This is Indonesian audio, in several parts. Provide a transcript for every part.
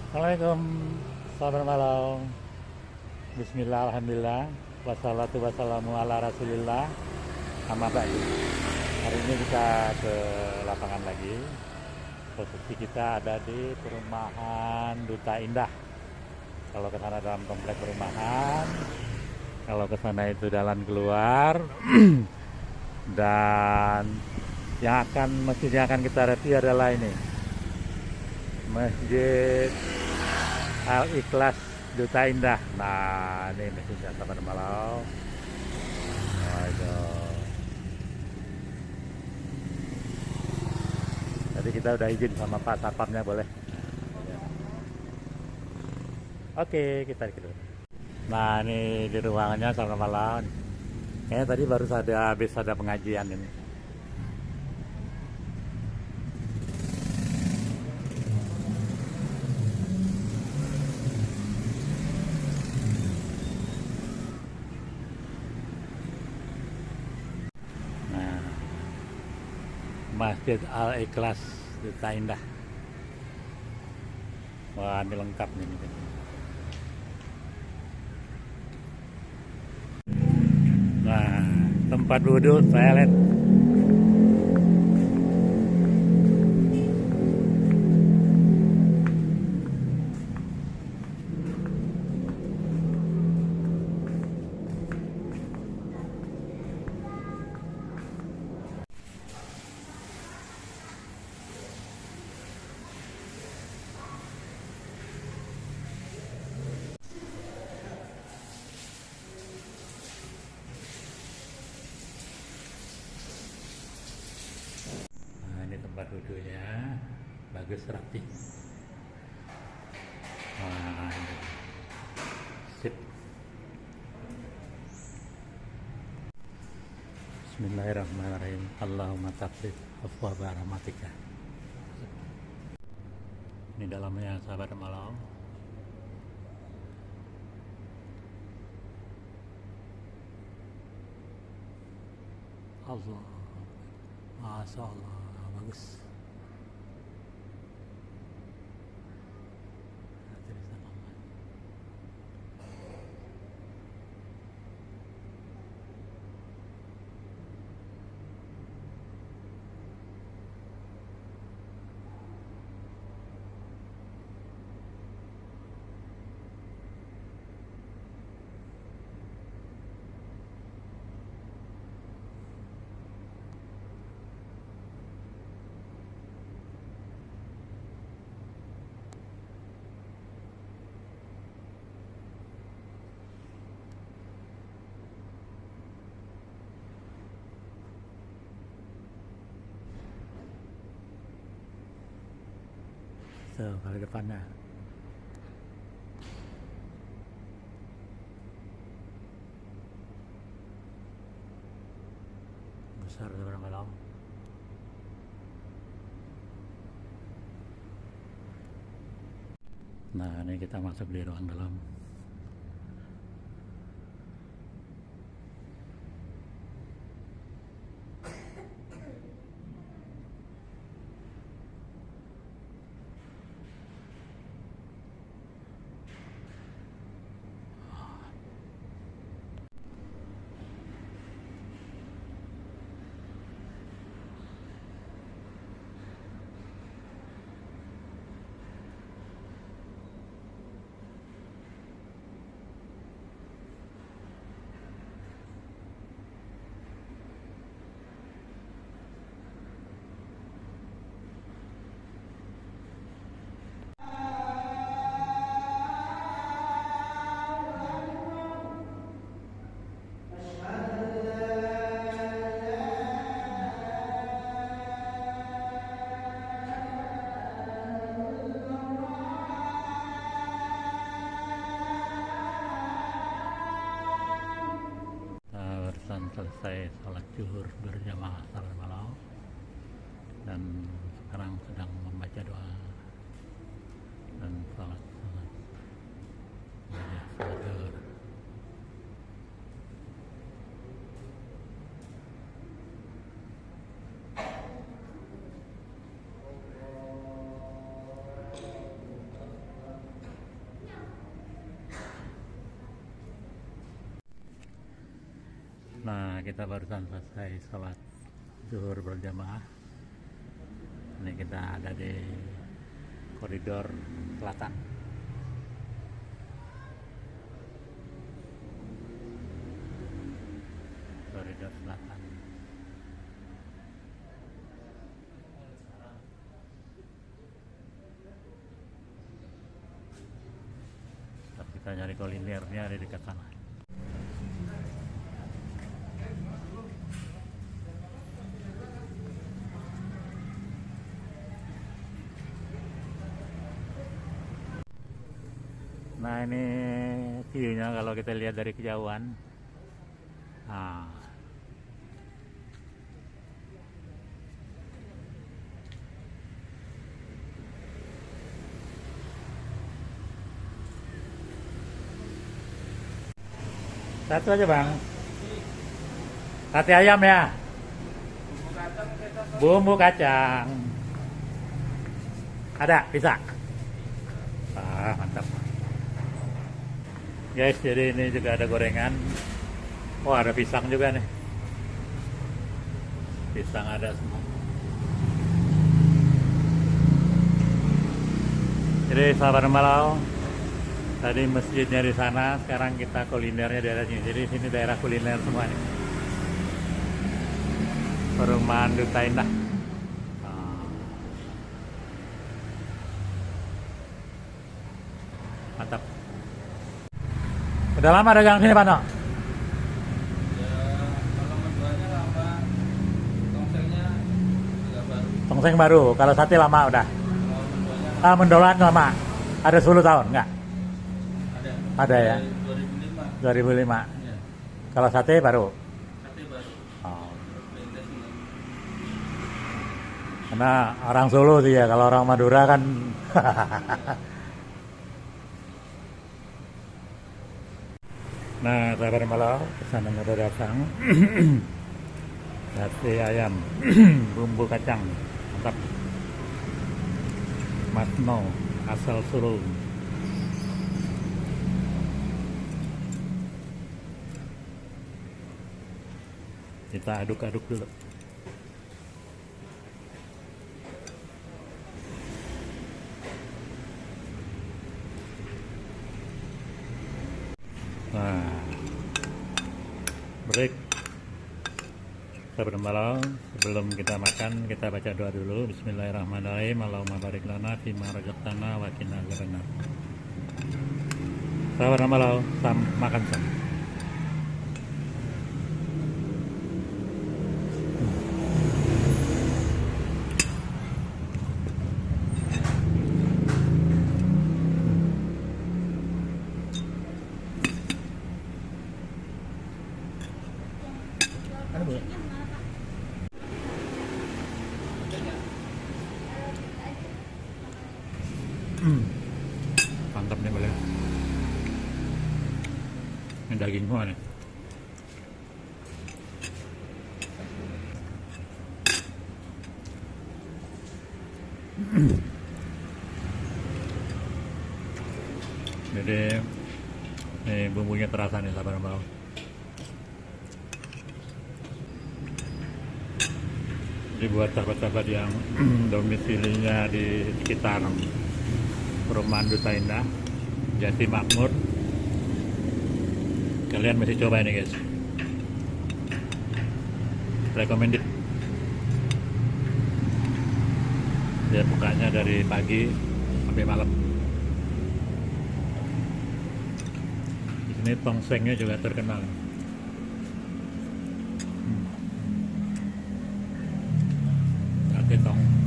Assalamualaikum, selamat malam. Bismillah, alhamdulillah, wassalatu wassalamu ala rasulillah, amma ba'du. Hari ini kita ke lapangan lagi. Posisi kita ada di perumahan Duta Indah. Kalau ke sana dalam komplek perumahan, kalau ke sana itu jalan keluar. Dan masjid yang akan kita review adalah ini, Masjid Al-Ikhlas Duta Indah. Nah, ini masjidnya sahabat malau. Waduh. Tadi kita udah izin sama Pak Satpamnya, boleh. Oke, kita gitu. Nah, ini di ruangannya sahabat malau. Kayaknya tadi baru habis ada pengajian ini. Nah, Masjid Al-Ikhlas Duta Indah. Wah, ini lengkap nih. Nah, tempat wudhu saya lihat. Nah, ini tempat wudhunya, bagus rapi. Nah, ini. Sip. Bismillahirrahmanirrahim. Allahumma taqrib afwa rahmatika. Ini dalamnya sahabat malam. Allah, Masya Allah, bagus. So, kalau depannya besar sahabat malam. Nah, ini kita masuk di ruang dalam. Barusan selesai sholat zuhur berjamaah salat malam, dan sekarang sedang membaca doa dan sholat zuhur. Nah, kita barusan selesai sholat zuhur berjamaah. Ini kita ada di koridor selatan. Koridor selatan. Kita nyari kulinernya di dekat sana. Nah, ini view-nya kalau kita lihat dari kejauhan. Nah, satu aja bang, sate ayam ya, bumbu kacang, ada bisa. Mantap guys. Jadi ini juga ada gorengan. Oh, ada pisang juga nih, pisang ada semua. Jadi sahabat Malau, tadi masjidnya di sana, sekarang kita kulinernya di daerah sini. Jadi sini daerah kuliner semua nih. Perumahan Duta Indah. Mantap. Udah lama dagang sini Pak No? Ya, kalau menjualnya lama, tongsengnya agak baru. Tongseng baru, kalau sate lama udah. Kalau menjualnya Mendolan lama. Ada 10 tahun enggak? ada. Ada ya? 2005. 2005. Ya, Kalau sate baru. sate baru. Oh. Beda sih. Karena orang Solo sih ya, kalau orang Madura kan Nah, sahabat Malau, pesanan udah datang. Sate ayam, bumbu kacang, mantap. Mas No, asal Solo. Kita aduk-aduk dulu. Nah, break. Sahabat Malau, sebelum kita makan, kita baca doa dulu. Bismillahirrahmanirrahim. Allahumma barik lana fima razaqtana wa qina adzabannar. Sahabat Malau, makan sam. Mantap nih boleh. Ini daging semua nih. Jadi ini bumbunya terasa nih sahabat Malau. Jadi buat sahabat-sahabat yang domisilinya di sekitar Perumahan Duta Indah, Jati Makmur, kalian mesti coba ini guys. Recommended. Dia bukanya dari pagi sampai malam. Di sini tongsengnya juga terkenal.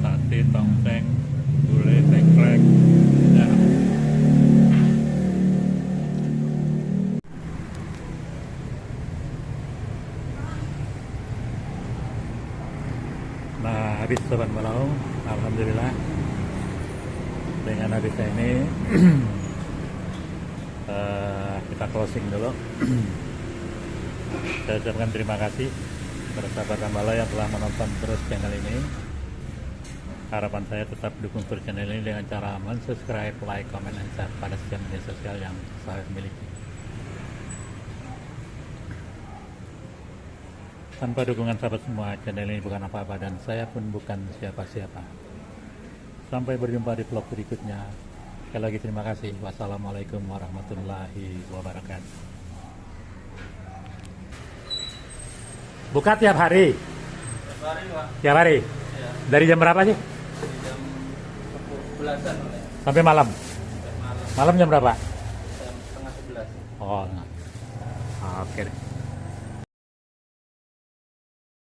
Sate, tongseng, gulai, tengkleng. Ya. Nah, habis Sobat Malau, alhamdulillah. Dengan habisnya ini kita closing dulu. Saya ucapkan terima kasih kepada sahabat Malau yang telah menonton terus channel ini. Harapan saya tetap dukung terus channel ini dengan cara subscribe, like, comment, dan share pada setiap media sosial yang saya miliki. Tanpa dukungan sahabat semua, channel ini bukan apa-apa dan saya pun bukan siapa-siapa. Sampai berjumpa di vlog berikutnya. Sekali lagi terima kasih. Wassalamualaikum warahmatullahi wabarakatuh. Buka tiap hari? Tiap hari Pak. Tiap hari? Ya, Dari jam berapa sih? di jam 10-an Pak. Sampai malam? Sampai malam Malam jam berapa? jam setengah 11. Oh, oke deh.